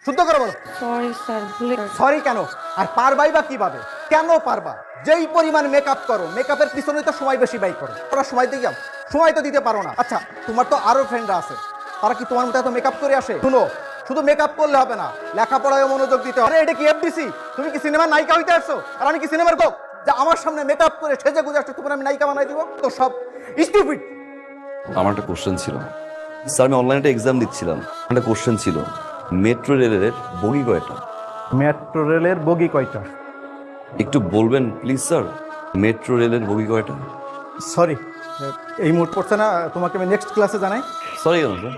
শুদ্ধ করে বলো। সরি স্যার, ভুলে গেছি। সরি কেন? আর পারবাই বা কিভাবে? কেন পারবা? যেই পরিমাণ মেকআপ করো, মেকআপের পিছনে তো সময় বেশি ব্যয় করো। তোরা সময় দিয়ে যাও, সময় তো দিতে পারো না। আচ্ছা, তোমার তো আরো ফ্রেন্ডরা আছে, তারা কি তোমার মতো এত মেকআপ করে আসে? শুনো, শুধু মেকআপ করলে হবে না, লেখাপড়ায় মনোযোগ দিতে হবে। আরে এটা কি এফডিসি? তুমি কি সিনেমার নায়িকা হইতে আসছো? আর আমি কি সিনেমার কোক যে আমার সামনে মেকআপ করে সেজে গুজে আসছো তোমার আমি নায়িকা বানাই দিব? তো সব স্টুপিড। আমার একটা কোশ্চেন ছিল স্যার, আমি অনলাইনে একটা এক্সাম দিচ্ছিলাম। একটা কোশ্চেন ছিল, মেট্রো রেলের বগি কয়টা? মেট্রো রেলের বগি কয়টা? একটু বলবেন প্লিজ স্যার, মেট্রো রেলের বগি কয়টা? সরি, এই মুড পড়ছে না, তোমাকে আমি নেক্সট ক্লাসে জানাই। সরি কেন স্যার?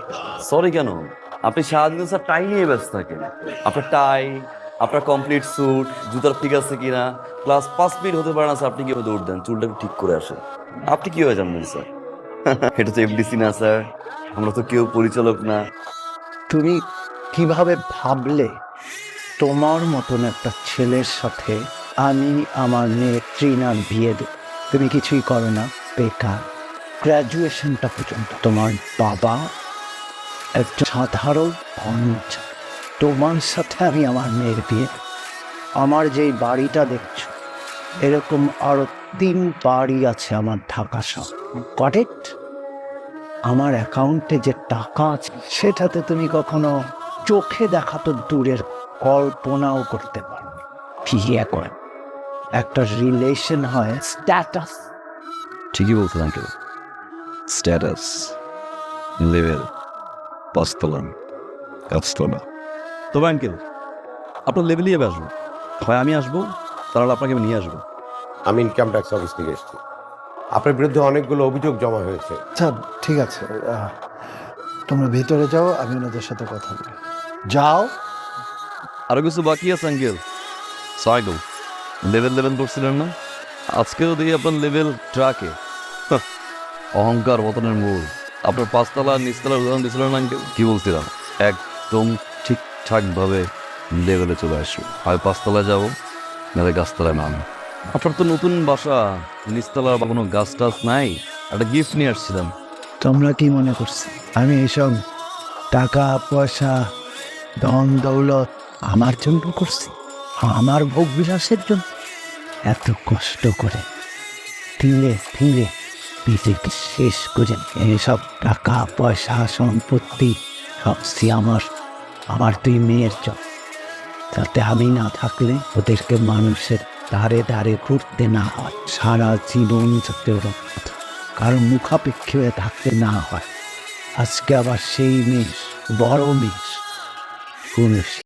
সরি কেন? আপনি সারাদিন স্যার টাই নিয়ে ব্যস্ত থাকেন। আপনার টাই, আপনার কমপ্লিট স্যুট, জুতার ঠিক আছে কিনা, ক্লাস 5 মিনিট হতে পারে না স্যার, আপনি কিভাবে দৌড় দেন? চুলটা একটু ঠিক করে আসেন। আপনি কিভাবে জানবেন স্যার? এটা তো এফডিসি না স্যার, আমরা তো কেউ পরিচালক না। তুমি কিভাবে ভাবলে তোমার মতন একটা ছেলের সাথে আমি আমার মেয়ে ট্রিনার বিয়ে দেব? তুমি কিছুই করো না, বেকার। গ্র্যাজুয়েশনটা পর্যন্ত তোমার বাবা একটা সাধারণ কর্মচারী, তোমার সাথে আমি আমার মেয়ের বিয়ে দেব। আমার যেই বাড়িটা দেখছো, এরকম আরো 3 বাড়ি আছে আমার ঢাকা শহর। Got it? আমার অ্যাকাউন্টে যে টাকা আছে সেটাতে তুমি কখনো চোখে দেখা তো দূরের, কল্পনাও করতে পারো। বিয়ে করে একটা রিলেশন হয় স্ট্যাটাস। ঠিকই বলছেন আঙ্কেল, স্ট্যাটাস, লেভেল, পাঁচতলা, গাছতলা। তবে আঙ্কেল, আপনার লেভেলই এবার আসবো, হয় আমি আসবো, তাহলে আপনাকে আমি নিয়ে আসবো। আমি ইনকাম ট্যাক্স অফিস থেকে এসেছি। আপনার বিরুদ্ধে অনেকগুলো অভিযোগ জমা হয়েছে। আচ্ছা ঠিক আছে, তোমরা ভিতরে যাও, আমি ওনাদের সাথে কথা বলি। যাও। আরো কিছু বাকি আছে আঙ্কেল। সাইকেল লেভেল করছিলেন না, আজকেও দেখি আপনার লেভেল ট্রাকে। অহংকার পতনের মূল। আপনার 5তলা আর নিচতলার উদাহরণ দিয়েছিলেন আঙ্কেল, কি বলছিলাম? একদম ঠিকঠাক ভাবে লেভেলে চলে আসবো, হয় 5তলায় যাবো, নাহলে গাছতলায় নামো। আপনার তো নতুন বাসা, নিচতলার বা কোনো গাছ টাছ নাই, একটা গিফট নিয়ে আসছিলাম। তোমরা কি মনে করছি আমি এইসব টাকা পয়সা ধন দৌলত আমার জন্য করছি? আমার ভোগ বিলাসের জন্য? এত কষ্ট করে ধীরে ধীরে নিজেকে শেষ করে এইসব টাকা পয়সা সম্পত্তি সবই আমার 2 মেয়ের জন্য, যাতে আমি না থাকলে ওদেরকে মানুষের ধারে ধারে ঘুরতে না হয়, সারা জীবন যাতে ওরা কারো মুখাপেক্ষী হয়ে থাকতে না হয়। আজকে আবার সেই মেষ, বড় মেষ, পুরুষ